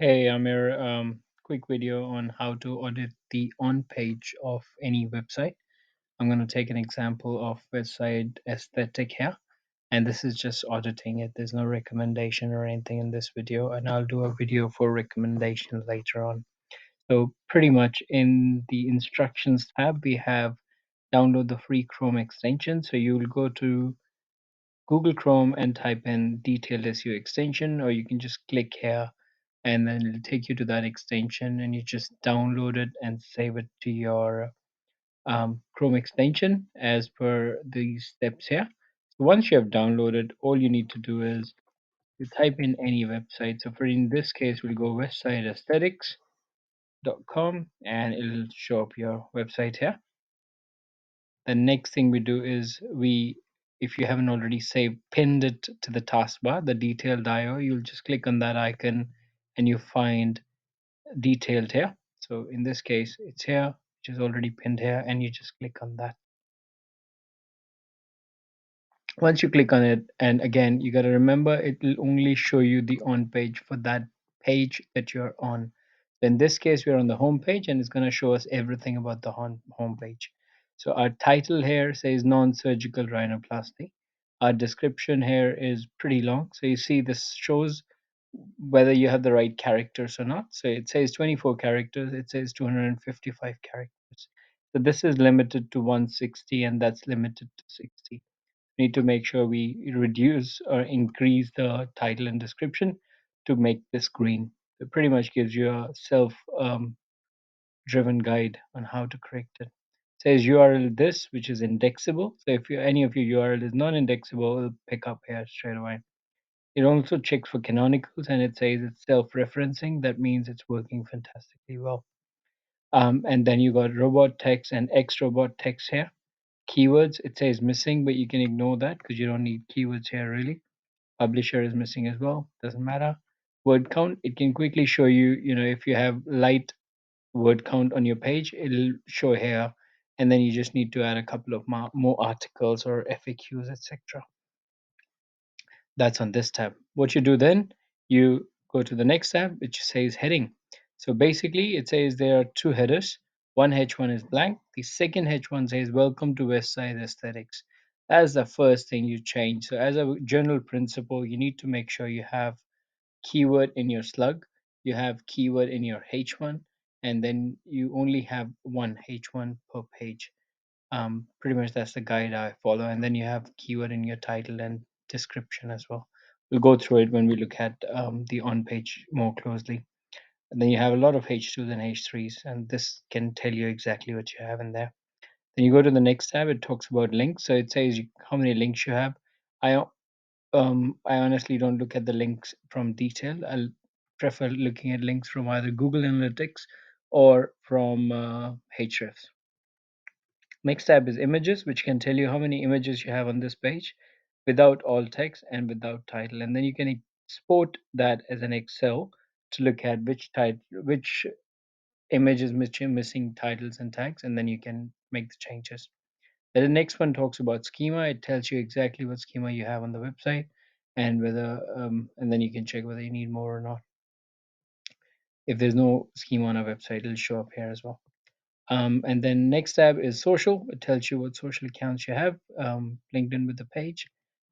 Hey, Amir. Quick video on how to audit the on page of any website. I'm going to take an example of website aesthetic here, and this is just auditing it. There's no recommendation or anything in this video, and I'll do a video for recommendation later on. So, pretty much in the instructions tab, we have download the free Chrome extension. So, you'll go to Google Chrome and type in detailed SEO extension, or you can just click here and then it'll take you to that extension and you just download it and save it to your Chrome extension as per these steps here. So once you have downloaded, all you need to do is you type in any website. So for in this case, we'll go websiteaesthetics.com and it'll show up your website here. The next thing we do is if you haven't already saved, pinned it to the taskbar, the detailed IO, you'll just click on that icon and you find detailed here. So in this case, it's here, which is already pinned here, and you just click on that. Once you click on it, and again, you got to remember it will only show you the on page for that page that you're on. In this case, we're on the home page, and it's going to show us everything about the home page. So our title here says non-surgical rhinoplasty. Our description here is pretty long. So you see this shows whether you have the right characters or not. So it says 24 characters, it says 255 characters. So this is limited to 160 and that's limited to 60. We need to make sure we reduce or increase the title and description to make this green. It pretty much gives you a self driven guide on how to correct it. It says URL this, which is indexable. So if any of your URL is non indexable, it'll pick up here straight away. It also checks for canonicals and it says it's self-referencing. That means it's working fantastically well. And then you got robot text and X robot text here. Keywords, it says missing, but you can ignore that because you don't need keywords here really. Publisher is missing as well, doesn't matter. Word count, it can quickly show you, if you have light word count on your page, it'll show here. And then you just need to add a couple of more articles or FAQs, etc. That's on this tab. What you do then, you go to the next tab, which says heading. So basically, it says there are two headers. One H1 is blank. The second H1 says, Welcome to Website Aesthetics. That's the first thing you change. So, as a general principle, you need to make sure you have keyword in your slug, you have keyword in your H1, and then you only have one H1 per page. Pretty much that's the guide I follow, and then you have keyword in your title and description as well. We'll go through it when we look at the on page more closely. And then you have a lot of H2s and H3s, and this can tell you exactly what you have in there. Then you go to the next tab, it talks about links. So it says how many links you have. I I honestly don't look at the links from detail. I'll prefer looking at links from either Google Analytics or from Hrefs. Next tab is images, which can tell you how many images you have on this page without alt text and without title. And then you can export that as an Excel to look at which image is missing titles and tags, and then you can make the changes. Then the next one talks about schema. It tells you exactly what schema you have on the website and whether and then you can check whether you need more or not. If there's no schema on a website, it'll show up here as well. And then next tab is social. It tells you what social accounts you have linked in with the page.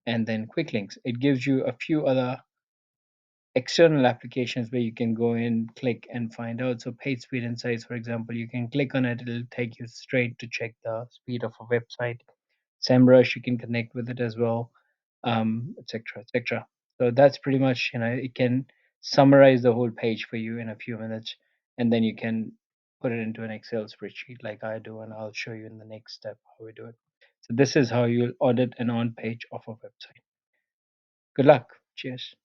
And then quick links. It gives you a few other external applications where you can go in, click and find out. So page speed insights, for example, you can click on it. It'll take you straight to check the speed of a website. SEMrush, you can connect with it as well, etc., etc. So that's pretty much, it can summarize the whole page for you in a few minutes, and then you can put it into an Excel spreadsheet like I do, and I'll show you in the next step how we do it. So this is how you'll audit an on page of a website. Good luck. Cheers.